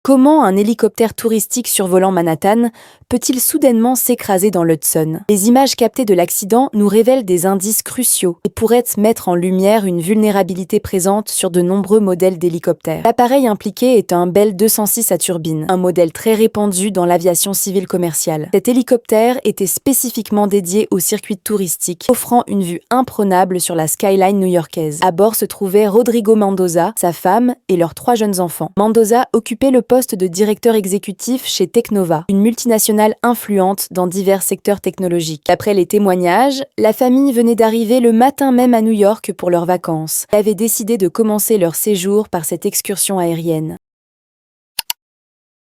Comment un hélicoptère touristique survolant Manhattan peut-il soudainement s'écraser dans l'Hudson? Les images captées de l'accident nous révèlent des indices cruciaux et pourraient mettre en lumière une vulnérabilité présente sur de nombreux modèles d'hélicoptères. L'appareil impliqué est un Bell 206 à turbine, un modèle très répandu dans l'aviation civile commerciale. Cet hélicoptère était spécifiquement dédié au circuit touristique, offrant une vue imprenable sur la skyline new-yorkaise. À bord se trouvait Rodrigo Mendoza, sa femme et leurs 3 jeunes enfants. Mendoza occupait le poste de directeur exécutif chez Teknova, une multinationale influente dans divers secteurs technologiques. D'après les témoignages, la famille venait d'arriver le matin même à New York pour leurs vacances. Ils avaient décidé de commencer leur séjour par cette excursion aérienne.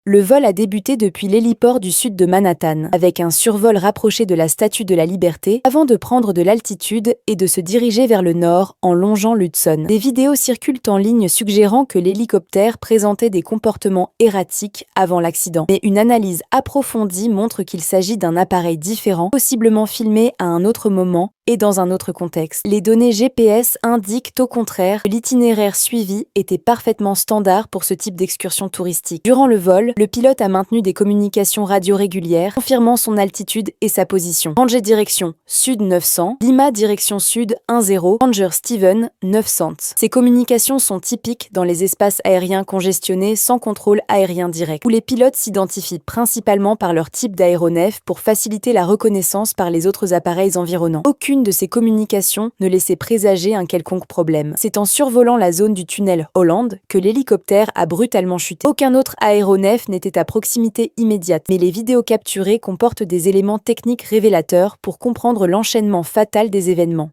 Le vol a débuté depuis l'héliport du sud de Manhattan, avec un survol rapproché de la Statue de la Liberté, avant de prendre de l'altitude et de se diriger vers le nord en longeant l'Hudson. Des vidéos circulent en ligne suggérant que l'hélicoptère présentait des comportements erratiques avant l'accident. Mais une analyse approfondie montre qu'il s'agit d'un appareil différent, possiblement filmé à un autre moment et dans un autre contexte. Les données GPS indiquent au contraire que l'itinéraire suivi était parfaitement standard pour ce type d'excursion touristique. Durant le vol, le pilote a maintenu des communications radio régulières, confirmant son altitude et sa position. Ranger direction sud 900, Lima direction sud 10, Ranger Steven 900. Ces communications sont typiques dans les espaces aériens congestionnés sans contrôle aérien direct, où les pilotes s'identifient principalement par leur type d'aéronef pour faciliter la reconnaissance par les autres appareils environnants. Aucune de ces communications ne laissait présager un quelconque problème. C'est en survolant la zone du tunnel Holland que l'hélicoptère a brutalement chuté. Aucun autre aéronef n'était à proximité immédiate, mais les vidéos capturées comportent des éléments techniques révélateurs pour comprendre l'enchaînement fatal des événements.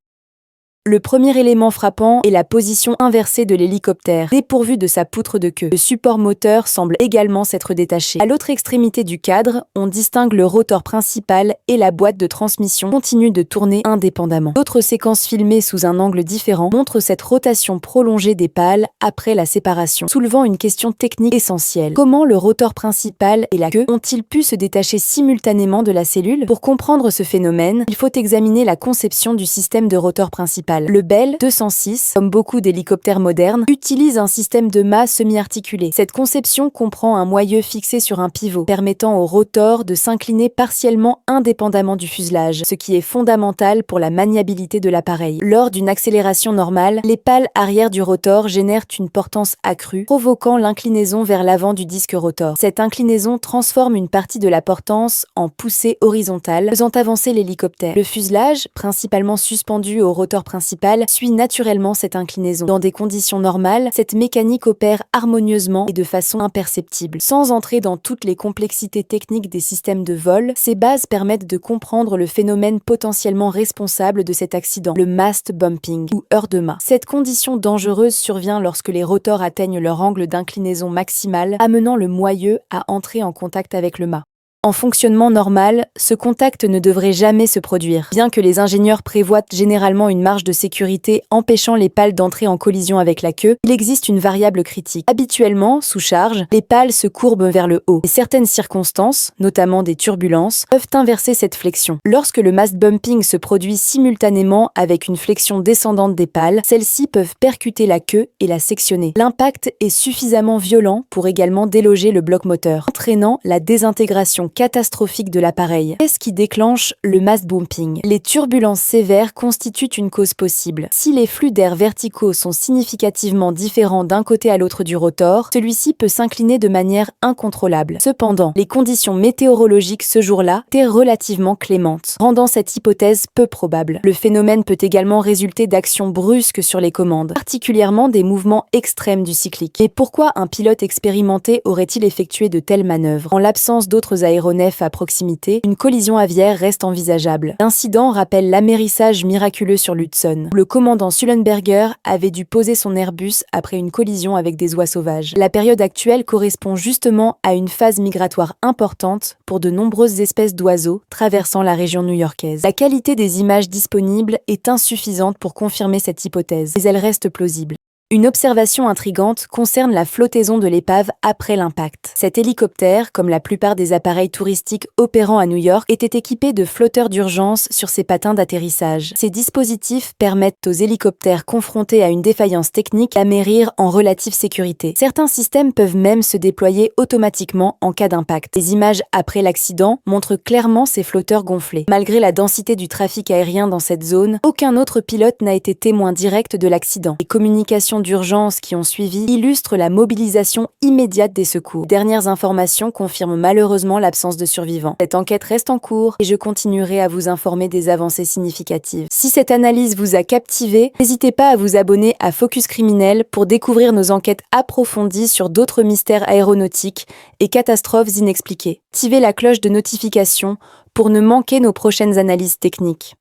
Le premier élément frappant est la position inversée de l'hélicoptère, dépourvu de sa poutre de queue. Le support moteur semble également s'être détaché. À l'autre extrémité du cadre, on distingue le rotor principal et la boîte de transmission continuent de tourner indépendamment. D'autres séquences filmées sous un angle différent montrent cette rotation prolongée des pales après la séparation, soulevant une question technique essentielle. Comment le rotor principal et la queue ont-ils pu se détacher simultanément de la cellule? Pour comprendre ce phénomène, il faut examiner la conception du système de rotor principal. Le Bell 206, comme beaucoup d'hélicoptères modernes, utilise un système de mât semi-articulé. Cette conception comprend un moyeu fixé sur un pivot, permettant au rotor de s'incliner partiellement indépendamment du fuselage, ce qui est fondamental pour la maniabilité de l'appareil. Lors d'une accélération normale, les pales arrière du rotor génèrent une portance accrue, provoquant l'inclinaison vers l'avant du disque rotor. Cette inclinaison transforme une partie de la portance en poussée horizontale, faisant avancer l'hélicoptère. Le fuselage, principalement suspendu au rotor principal, suit naturellement cette inclinaison. Dans des conditions normales, cette mécanique opère harmonieusement et de façon imperceptible. Sans entrer dans toutes les complexités techniques des systèmes de vol, ces bases permettent de comprendre le phénomène potentiellement responsable de cet accident, le mast bumping, ou heurt de mât. Cette condition dangereuse survient lorsque les rotors atteignent leur angle d'inclinaison maximale, amenant le moyeu à entrer en contact avec le mât. En fonctionnement normal, ce contact ne devrait jamais se produire, bien que les ingénieurs prévoient généralement une marge de sécurité empêchant les pales d'entrer en collision avec la queue. Il existe une variable critique. Habituellement, sous charge, les pales se courbent vers le haut. Et certaines circonstances, notamment des turbulences, peuvent inverser cette flexion. Lorsque le mast bumping se produit simultanément avec une flexion descendante des pales, celles-ci peuvent percuter la queue et la sectionner. L'impact est suffisamment violent pour également déloger le bloc moteur, entraînant la désintégration catastrophique de l'appareil. Qu'est-ce qui déclenche le mast bumping? Les turbulences sévères constituent une cause possible. Si les flux d'air verticaux sont significativement différents d'un côté à l'autre du rotor, celui-ci peut s'incliner de manière incontrôlable. Cependant, les conditions météorologiques ce jour-là étaient relativement clémentes, rendant cette hypothèse peu probable. Le phénomène peut également résulter d'actions brusques sur les commandes, particulièrement des mouvements extrêmes du cyclique. Mais pourquoi un pilote expérimenté aurait-il effectué de telles manœuvres? En l'absence d'autres aéronefs à proximité, une collision aviaire reste envisageable. L'incident rappelle l'amérissage miraculeux sur l'Hudson, où le commandant Sullenberger avait dû poser son Airbus après une collision avec des oies sauvages. La période actuelle correspond justement à une phase migratoire importante pour de nombreuses espèces d'oiseaux traversant la région new-yorkaise. La qualité des images disponibles est insuffisante pour confirmer cette hypothèse, mais elle reste plausible. Une observation intrigante concerne la flottaison de l'épave après l'impact. Cet hélicoptère, comme la plupart des appareils touristiques opérant à New York, était équipé de flotteurs d'urgence sur ses patins d'atterrissage. Ces dispositifs permettent aux hélicoptères confrontés à une défaillance technique d'amérir en relative sécurité. Certains systèmes peuvent même se déployer automatiquement en cas d'impact. Les images après l'accident montrent clairement ces flotteurs gonflés. Malgré la densité du trafic aérien dans cette zone, aucun autre pilote n'a été témoin direct de l'accident. Les communications d'urgence qui ont suivi illustrent la mobilisation immédiate des secours. Les dernières informations confirment malheureusement l'absence de survivants. Cette enquête reste en cours et je continuerai à vous informer des avancées significatives. Si cette analyse vous a captivé, n'hésitez pas à vous abonner à Focus Criminel pour découvrir nos enquêtes approfondies sur d'autres mystères aéronautiques et catastrophes inexpliquées. Activez la cloche de notification pour ne manquer nos prochaines analyses techniques.